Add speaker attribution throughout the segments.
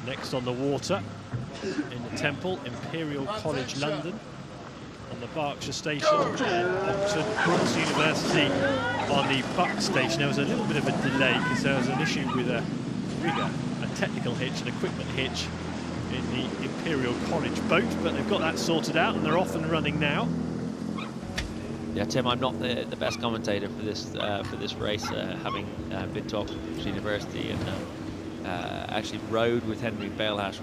Speaker 1: Next on the water in the Temple, Imperial College London on the Berkshire station, Oxford Brookes University on the Buck station. There was a little bit of a delay because there was an issue with a rigger, a technical hitch, an equipment hitch in the Imperial College boat, but they've got that sorted out and they're off and running now.
Speaker 2: Yeah, Tim, I'm not the best commentator for this race, having been to Oxford Brookes University and actually rode with Henry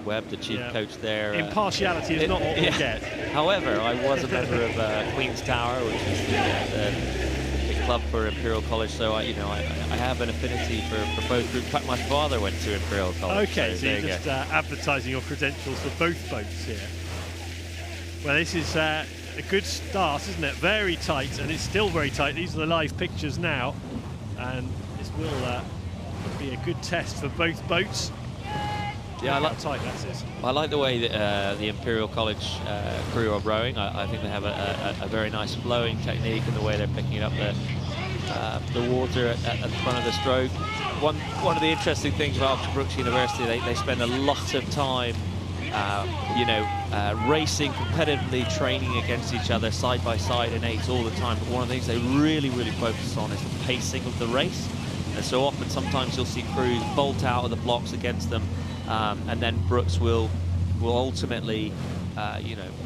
Speaker 2: Webb, the chief coach there.
Speaker 1: Impartiality is not what we get.
Speaker 2: However, I was a member of Queen's Tower, which is the club for Imperial College, so I have an affinity for both groups. In fact, my father went to Imperial College.
Speaker 1: Okay, so you're just advertising your credentials for both boats here. Well, this is a good start, isn't it? Very tight, and it's still very tight. These are the live pictures now, and this will be a good test for both boats.
Speaker 2: Yeah, I like
Speaker 1: how tight that is.
Speaker 2: I like the way that the Imperial College crew are rowing. I think they have a very nice flowing technique in the way they're picking up the water at the front of the stroke. One of the interesting things about Oxford Brookes University, they spend a lot of time racing competitively, training against each other side by side in eights all the time. But one of the things they really focus on is the pacing of the race. And so often, sometimes you'll see crews bolt out of the blocks against them, and then Brookes will ultimately,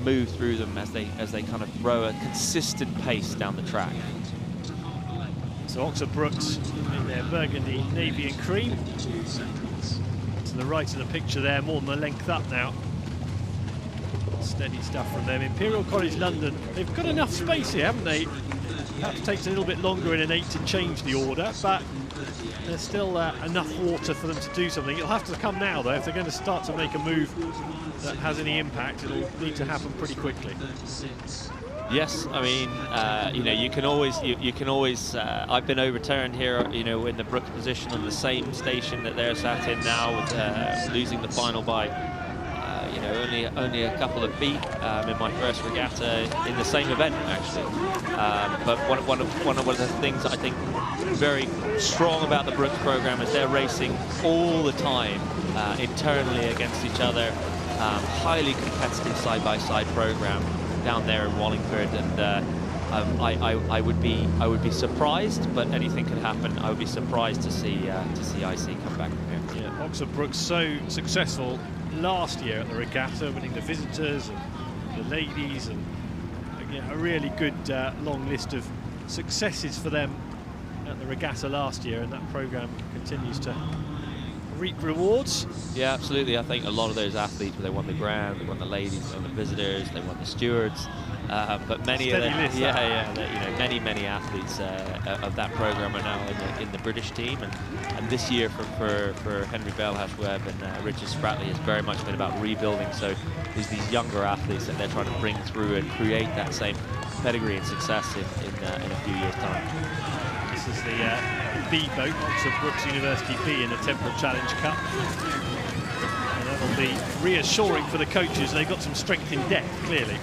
Speaker 2: move through them as they kind of row a consistent pace down the track.
Speaker 1: So Oxford Brookes in their burgundy, navy and cream. To the right of the picture there, more than a length up now. Steady stuff from them. Imperial College London, they've got enough space here, haven't they? Perhaps takes a little bit longer in an 8 to change the order, but there's still enough water for them to do something. It'll have to come now, though. If they're going to start to make a move that has any impact, it'll need to happen pretty quickly.
Speaker 2: Yes, I mean, you can always. I've been overturned here, in the Brookes position on the same station that they're sat in now, with losing the final by, only a couple of feet in my first regatta in the same event, actually. But one of the things that I think very strong about the Brookes program is they're racing all the time internally against each other. Highly competitive side-by-side program down there in Wallingford, and I would be surprised, but anything could happen. I would be surprised to see IC come back from here.
Speaker 1: Yeah, Oxford Brookes so successful last year at the regatta, winning the visitors and the ladies, and a really good long list of successes for them at the regatta last year, and that program continues to reap rewards.
Speaker 2: Yeah, absolutely. I think a lot of those athletes, they won the Grand, they won the ladies, they won the visitors, they won the stewards. But many of them, many athletes of that program are now in the British team, and this year for Henry Webb and Richard Spratley has very much been about rebuilding. So there's these younger athletes that they're trying to bring through and create that same pedigree and success in a few years' time.
Speaker 1: This is the B boat, Oxford Brookes University B in the Temple Challenge Cup. And that'll be reassuring for the coaches. They've got some strength in depth, clearly.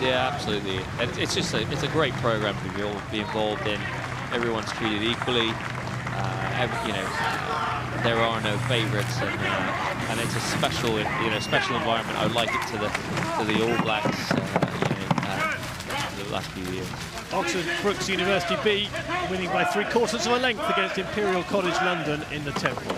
Speaker 2: Yeah, absolutely. And it's a great program to be involved in. Everyone's treated equally. There are no favourites, and it's a special environment. I would like it to the All Blacks the last few years.
Speaker 1: Oxford Brookes University B winning by 3/4 of a length against Imperial College London in the Temple.